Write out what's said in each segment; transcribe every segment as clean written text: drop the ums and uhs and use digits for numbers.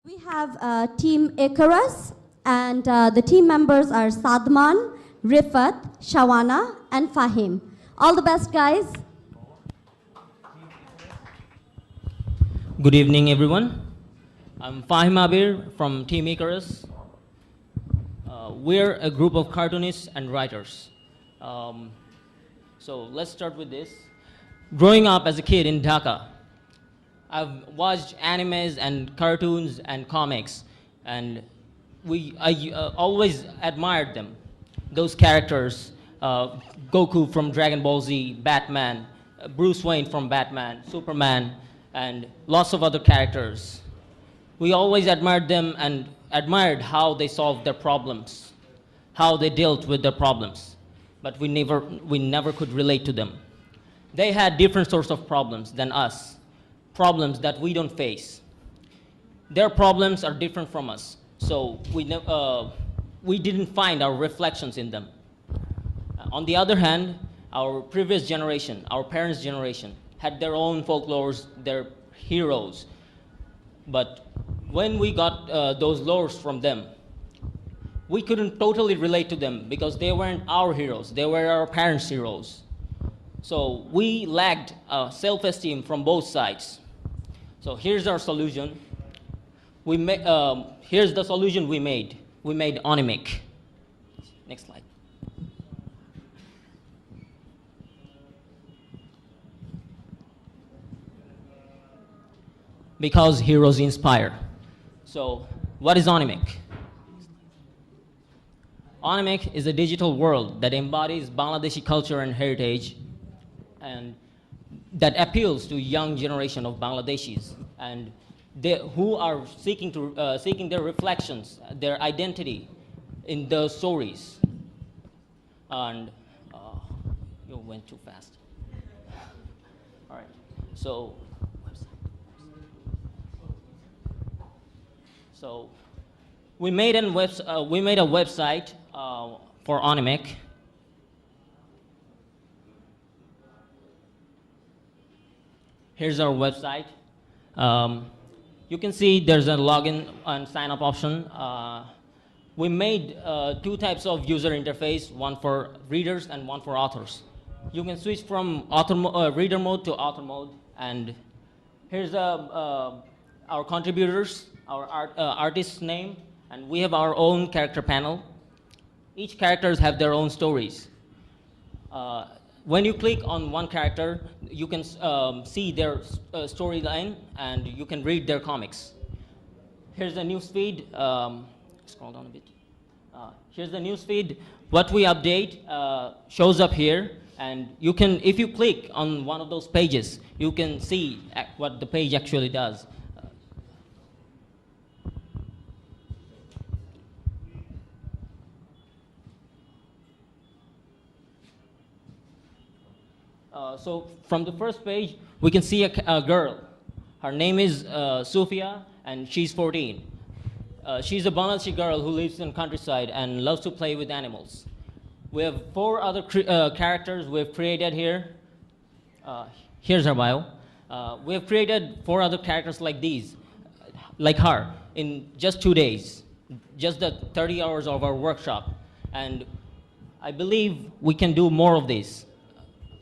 We have Team Icarus, and the team members are Sadman, Rifat, Shawana, and Fahim. All the best, guys. Good evening, everyone. I'm Fahim Abir from Team Icarus. We're a group of cartoonists and writers. So let's start with this. Growing up as a kid in Dhaka, I've watched animes and cartoons and comics, and I always admired them. Those characters, Goku from Dragon Ball Z, Batman, Bruce Wayne from Batman, Superman, and lots of other characters. We always admired them and admired how they solved their problems, how they dealt with their problems, but we never could relate to them. They had different sorts of problems than us, problems that we don't face. Their problems are different from us, so we didn't find our reflections in them. On the other hand, our previous generation, our parents' generation, had their own folklores, their heroes. But when we got those lores from them, we couldn't totally relate to them because they weren't our heroes, they were our parents' heroes. So we lacked self-esteem from both sides. So here's our solution. Here's the solution we made. We made Onimikh. Next slide. Because heroes inspire. So what is Onimikh? Onimikh is a digital world that embodies Bangladeshi culture and heritage, and that appeals to young generation of Bangladeshis, and who are seeking their reflections, their identity in those stories. And you went too fast. All right. So we made a website for Onimikh. Here's our website. You can see there's a login and sign up option. We made two types of user interface, one for readers and one for authors. You can switch from reader mode to author mode. And here's our contributors, our artist's name, and we have our own character panel. Each characters have their own stories. When you click on one character, you can see their storyline and you can read their comics. Here's the news feed. Scroll down a bit. Here's the news feed. What we update shows up here, and you can, if you click on one of those pages, you can see what the page actually does. So from the first page, we can see a girl. Her name is Sofia, and she's 14. She's a Bangladeshi girl who lives in countryside and loves to play with animals. We have 4 other characters we've created here. Here's her bio. We have created 4 other characters like these, like her, in just 2 days, just the 30 hours of our workshop. And I believe we can do more of this.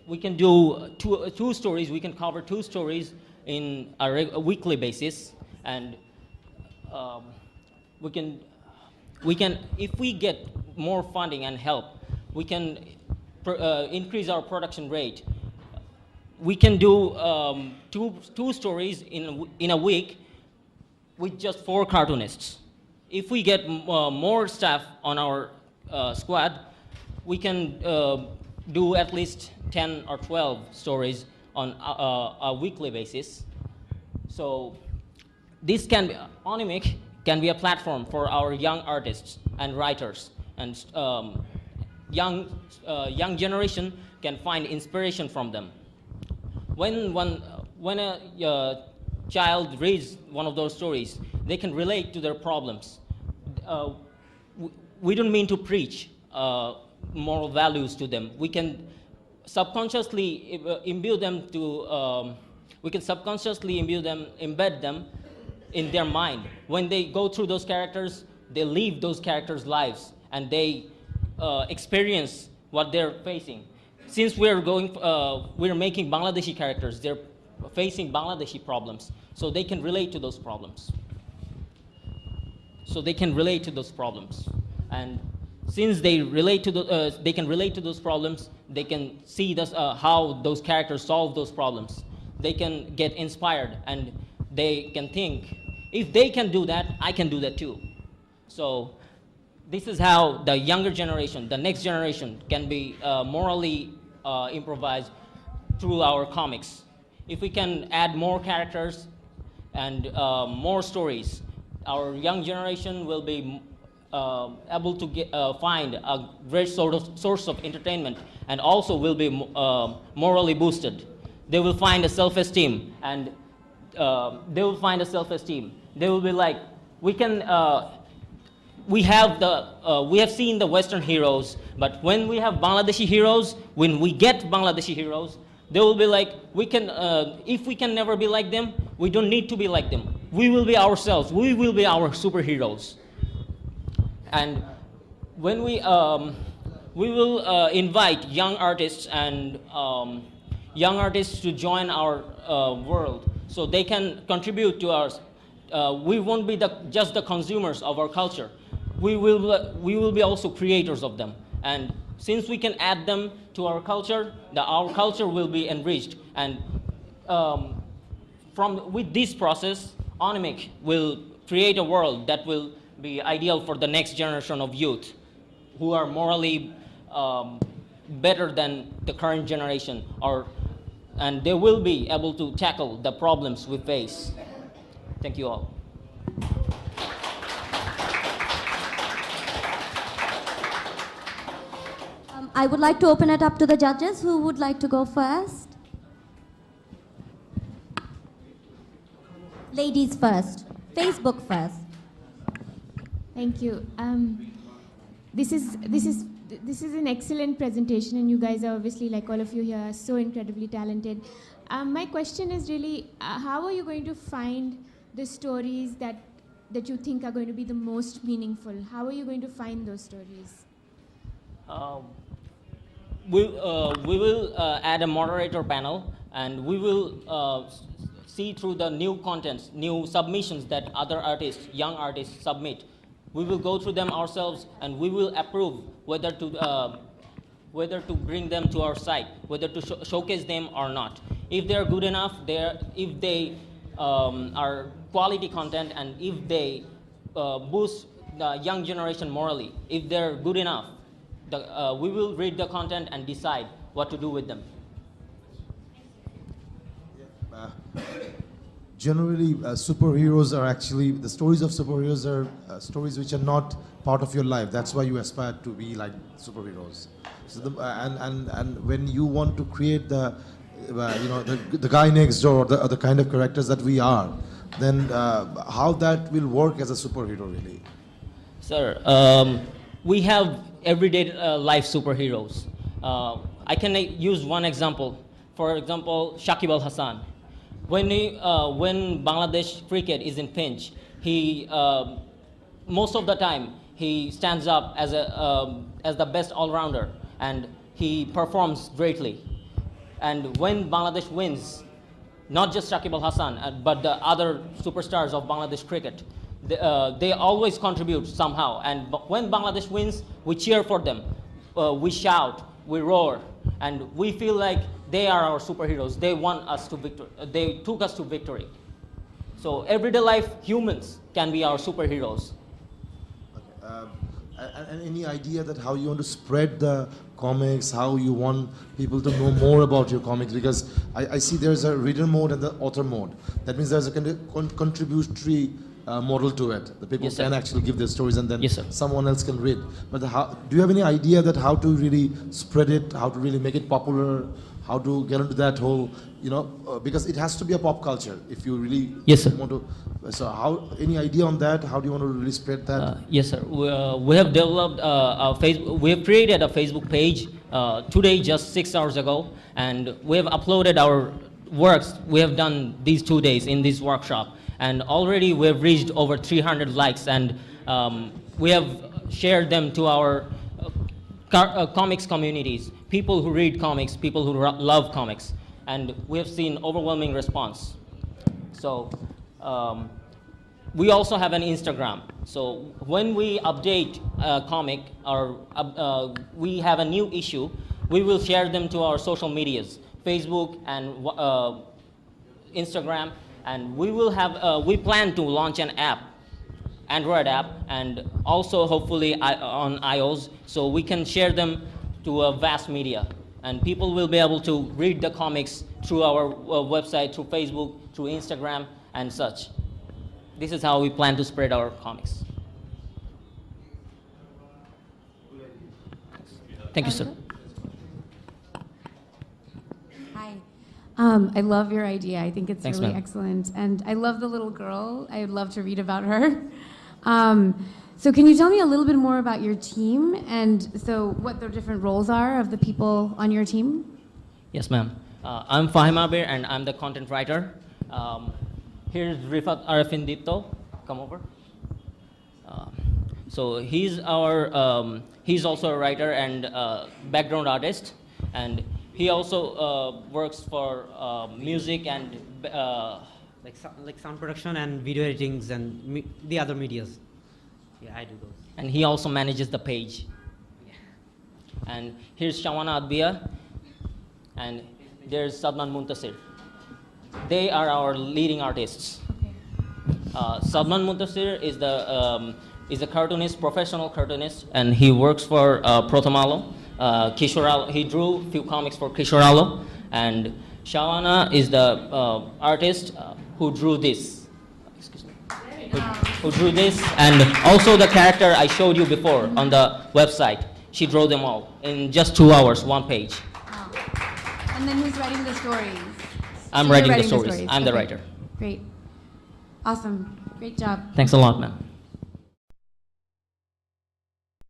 We can do two stories. We can cover 2 stories in a weekly basis, and we can, if we get more funding and help, we can increase our production rate. We can do two stories in a week with just 4 cartoonists. If we get more staff on our squad, we can do at least 10 or 12 stories on a weekly basis. So this Onimikh can be a platform for our young artists and writers, and young generation can find inspiration from them. When a child reads one of those stories, they can relate to their problems. We don't mean to preach moral values to them. We can subconsciously imbue them, embed them in their mind. When they go through those characters, they live those characters' lives, and they experience what they're facing. Since we're making Bangladeshi characters, they're facing Bangladeshi problems, so they can relate to those problems. And since they relate to they can relate to those problems, they can see how those characters solve those problems. They can get inspired, and they can think, if they can do that, I can do that too. So this is how the younger generation, the next generation, can be morally improvised through our comics. If we can add more characters and more stories, our young generation will be able to find a great source of entertainment, and also will be morally boosted. They will find a self-esteem, and they will be like, we have seen the Western heroes, but when we have Bangladeshi heroes, when we get Bangladeshi heroes, they will be like, if we can never be like them, we don't need to be like them. We will be ourselves. We will be our superheroes. And when we will invite young artists to join our world, so they can contribute to ours. We won't be just the consumers of our culture. We will be also creators of them. And since we can add them to our culture, our culture will be enriched. And with this process, Onimikh will create a world that will be ideal for the next generation of youth, who are morally better than the current generation, and they will be able to tackle the problems we face. Thank you all. I would like to open it up to the judges. Who would like to go first? Ladies first. Facebook first. Thank you. This is an excellent presentation, and you guys are obviously, like all of you here, are so incredibly talented. My question is really, how are you going to find the stories that you think are going to be the most meaningful? How are you going to find those stories? We will add a moderator panel, and we will see through the new contents, new submissions that other artists, young artists submit. We will go through them ourselves, and we will approve whether to bring them to our site, whether to showcase them or not. If they're good enough, if they are quality content, and if they boost the young generation morally, if they're good enough, we will read the content and decide what to do with them. Generally, superheroes are actually, the stories of superheroes are stories which are not part of your life. That's why you aspire to be like superheroes. So and when you want to create the guy next door, or the kind of characters that we are, then how that will work as a superhero really? Sir, we have everyday life superheroes. I can use one example. For example, Shakib Al Hasan. When Bangladesh cricket is in pinch, he most of the time he stands up as the best all-rounder, and he performs greatly. And when Bangladesh wins, not just Shakib Al Hasan, but the other superstars of Bangladesh cricket, they always contribute somehow. And when Bangladesh wins, we cheer for them, we shout, we roar, and we feel like they are our superheroes. They want us to victory. They took us to victory. So everyday life humans can be our superheroes. Okay. And any idea that how you want to spread the comics, how you want people to know more about your comics? Because I see there's a reader mode and the author mode. That means there's a kind of contributory model to it. The people Yes, can actually give their stories, and then Yes, someone else can read. But do you have any idea that how to really spread it, how to really make it popular, how to get into that whole, because it has to be a pop culture if you really Yes, sir. want to. So any idea on that? How do you want to really spread that? Yes, sir. We have developed we have created a Facebook page today, just 6 hours ago, and we have uploaded our works we have done these 2 days in this workshop. And already we've reached over 300 likes, and we have shared them to our comics communities, people who read comics, people who love comics, and we have seen overwhelming response. So we also have an Instagram. So when we update a comic or we have a new issue, we will share them to our social medias, Facebook and Instagram, and we will have, we plan to launch an app, Android app, and also hopefully on iOS, so we can share them to a vast media, and people will be able to read the comics through our website, through Facebook, through Instagram, and such. This is how we plan to spread our comics. Thank you, sir. Hi. I love your idea. I think it's Thanks, really ma'am. excellent. And I love the little girl. I would love to read about her. So can you tell me a little bit more about your team and so what the different roles are of the people on your team? Yes, ma'am. I'm Fahim Abir, and I'm the content writer. Here's Rifat Arifin Dipto. Come over. So he's our, he's also a writer and background artist, and he also works for music and like sound production and video editings and the other medias. Yeah, I do those. And he also manages the page. Yeah. And here's Shawana Adbia, and there's Sadman Muntasir. They are our leading artists. Sadman Muntasir is a cartoonist, professional cartoonist, and he works for Protomalo. He drew a few comics for Kishoralo, and Shawana is the artist who drew this. Excuse me. Who drew this, and also the character I showed you before on the website. She drew them all in just 2 hours, 1 page. Wow. And then who's writing the stories? I'm So you're writing the stories. I'm the Okay. writer. Great. Awesome. Great job. Thanks a lot, man.